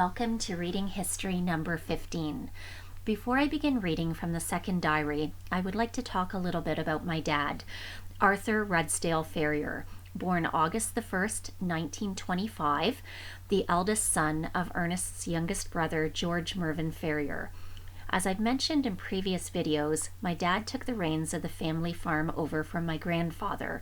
Welcome to Reading History number 15. Before I begin reading from the second diary, I would like to talk a little bit about my dad, Arthur Redsdale Ferrier, born August the 1st, 1925, the eldest son of Ernest's youngest brother, George Mervyn Farrier. As I've mentioned in previous videos, my dad took the reins of the family farm over from my grandfather.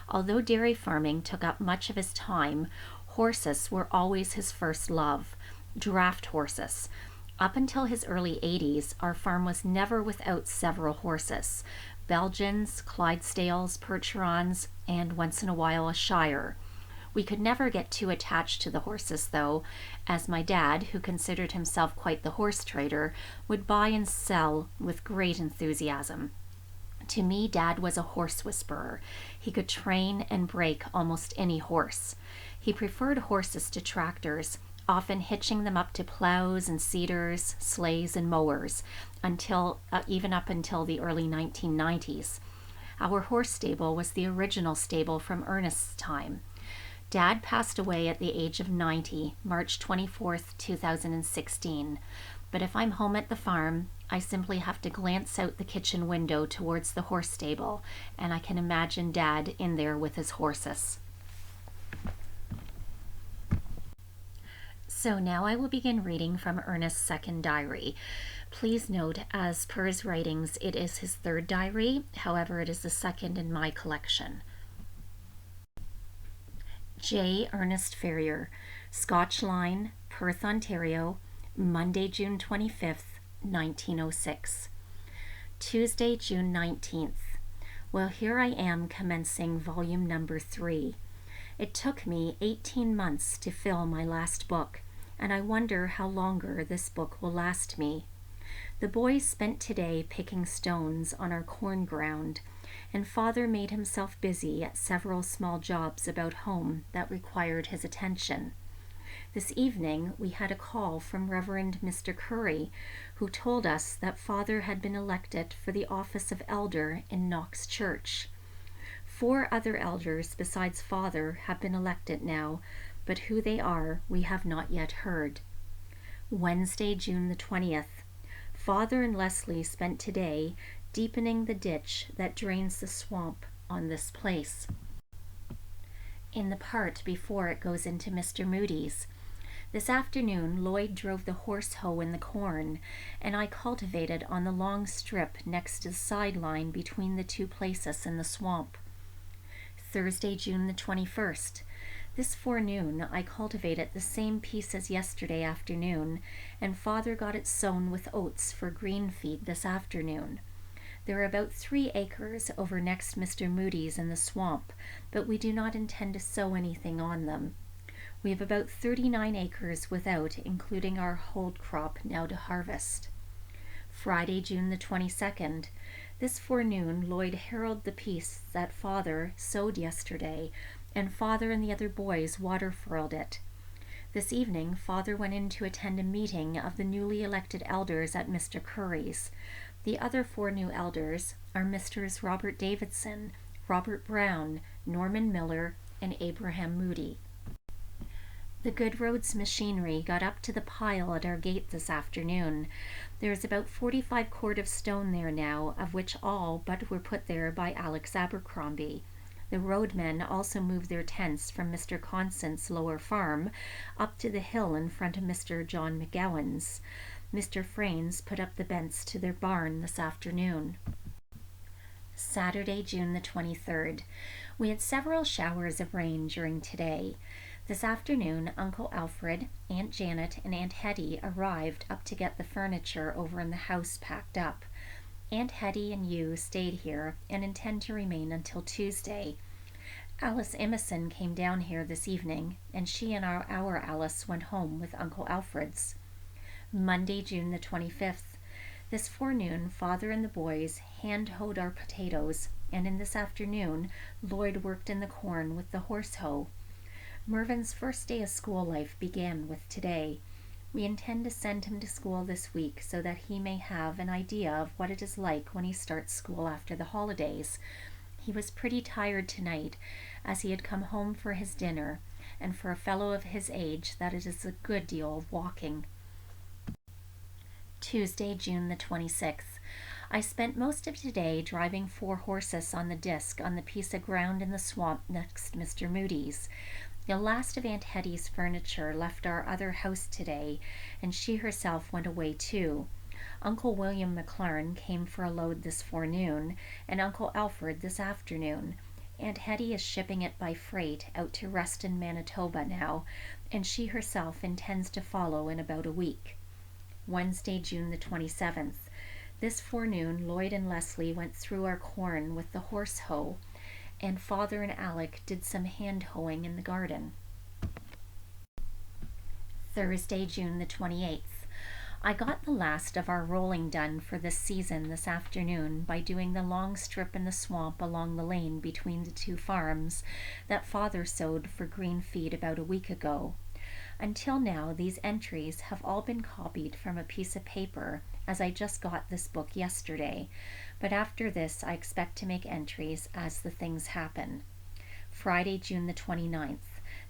Although dairy farming took up much of his time, horses were always his first love, draft horses. Up until his early 80s, our farm was never without several horses, Belgians, Clydesdales, Percherons, and once in a while a Shire. We could never get too attached to the horses though, as my dad, who considered himself quite the horse trader, would buy and sell with great enthusiasm. To me, Dad was a horse whisperer. He could train and break almost any horse. He preferred horses to tractors, often hitching them up to plows and seeders, sleighs and mowers, even up until the early 1990s. Our horse stable was the original stable from Ernest's time. Dad passed away at the age of 90, March 24th, 2016. But if I'm home at the farm, I simply have to glance out the kitchen window towards the horse stable, and I can imagine Dad in there with his horses. So now I will begin reading from Ernest's second diary. Please note, as per his writings, it is his third diary, however, it is the second in my collection. J. Ernest Farrier, Scotch Line, Perth, Ontario, Monday, June 25th, 1906. Tuesday, June 19th. Well, here I am commencing volume number 3. It took me 18 months to fill my last book, and I wonder how longer this book will last me. The boys spent today picking stones on our corn ground, and Father made himself busy at several small jobs about home that required his attention. This evening we had a call from Reverend Mr. Curry, who told us that Father had been elected for the office of elder in Knox Church. 4 other elders besides Father have been elected now, but who they are we have not yet heard. Wednesday, June the 20th. Father and Leslie spent today deepening the ditch that drains the swamp on this place, in the part before it goes into Mr. Moody's. This afternoon Lloyd drove the horse hoe in the corn, and I cultivated on the long strip next to the sideline between the 2 places in the swamp. Thursday, June the 21st. This forenoon I cultivated the same piece as yesterday afternoon, and Father got it sown with oats for green feed this afternoon. There are about 3 acres over next Mr. Moody's in the swamp, but we do not intend to sow anything on them. We have about 39 acres without, including our hold crop now to harvest. Friday, June the 22nd. This forenoon Lloyd harrowed the piece that Father sowed yesterday, and Father and the other boys water furrowed it. This evening Father went in to attend a meeting of the newly elected elders at Mr. Curry's. The other 4 new elders are Misters Robert Davidson, Robert Brown, Norman Miller, and Abraham Moody. The Good Roads machinery got up to the pile at our gate this afternoon. There is about 45 cord of stone there now, of which all but were put there by Alex Abercrombie. The roadmen also moved their tents from Mr. Constant's lower farm up to the hill in front of Mr. John McGowan's. Mr. Frains put up the bents to their barn this afternoon. Saturday, June the 23rd. We had several showers of rain during today. This afternoon, Uncle Alfred, Aunt Janet, and Aunt Hetty arrived up to get the furniture over in the house packed up. Aunt Hetty and you stayed here and intend to remain until Tuesday. Alice Emerson came down here this evening, and she and our Alice went home with Uncle Alfred's. Monday, June the 25th. This forenoon, Father and the boys hand-hoed our potatoes, and in this afternoon, Lloyd worked in the corn with the horse hoe. Mervyn's first day of school life began with today. We intend to send him to school this week so that he may have an idea of what it is like when he starts school after the holidays. He was pretty tired tonight, as he had come home for his dinner, and for a fellow of his age that it is a good deal of walking. Tuesday, June the 26th. I spent most of today driving 4 horses on the disc on the piece of ground in the swamp next Mr. Moody's. The last of Aunt Hetty's furniture left our other house today, and she herself went away too. Uncle William McLaren came for a load this forenoon, and Uncle Alfred this afternoon. Aunt Hetty is shipping it by freight out to Reston, Manitoba now, and she herself intends to follow in about a week. Wednesday, June the 27th. This forenoon, Lloyd and Leslie went through our corn with the horse hoe, and Father and Alec did some hand hoeing in the garden. Thursday, June the 28th. I got the last of our rolling done for this season this afternoon by doing the long strip in the swamp along the lane between the 2 farms that Father sowed for green feed about a week ago. Until now, these entries have all been copied from a piece of paper, as I just got this book yesterday, but after this I expect to make entries as the things happen. Friday, June the 29th.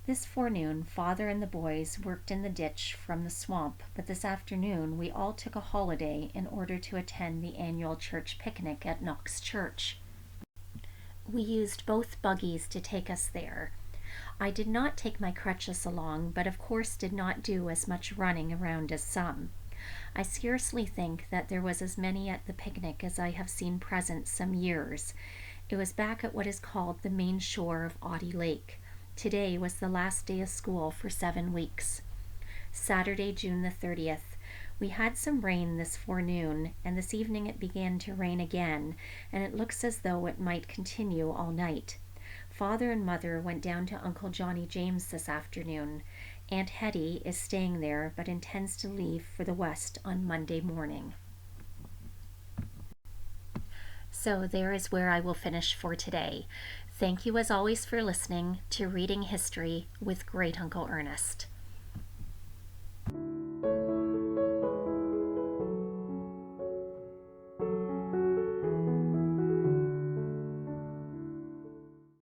This forenoon, Father and the boys worked in the ditch from the swamp, but this afternoon we all took a holiday in order to attend the annual church picnic at Knox Church. We used both buggies to take us there. I did not take my crutches along, but of course did not do as much running around as some. I scarcely think that there was as many at the picnic as I have seen present some years. It was back at what is called the main shore of Otty Lake. Today was the last day of school for 7 weeks. Saturday, June the 30th. We had some rain this forenoon, and this evening it began to rain again, and it looks as though it might continue all night. Father and Mother went down to Uncle Johnny James this afternoon. Aunt Hetty is staying there, but intends to leave for the West on Monday morning. So there is where I will finish for today. Thank you as always for listening to Reading History with Great Uncle Ernest.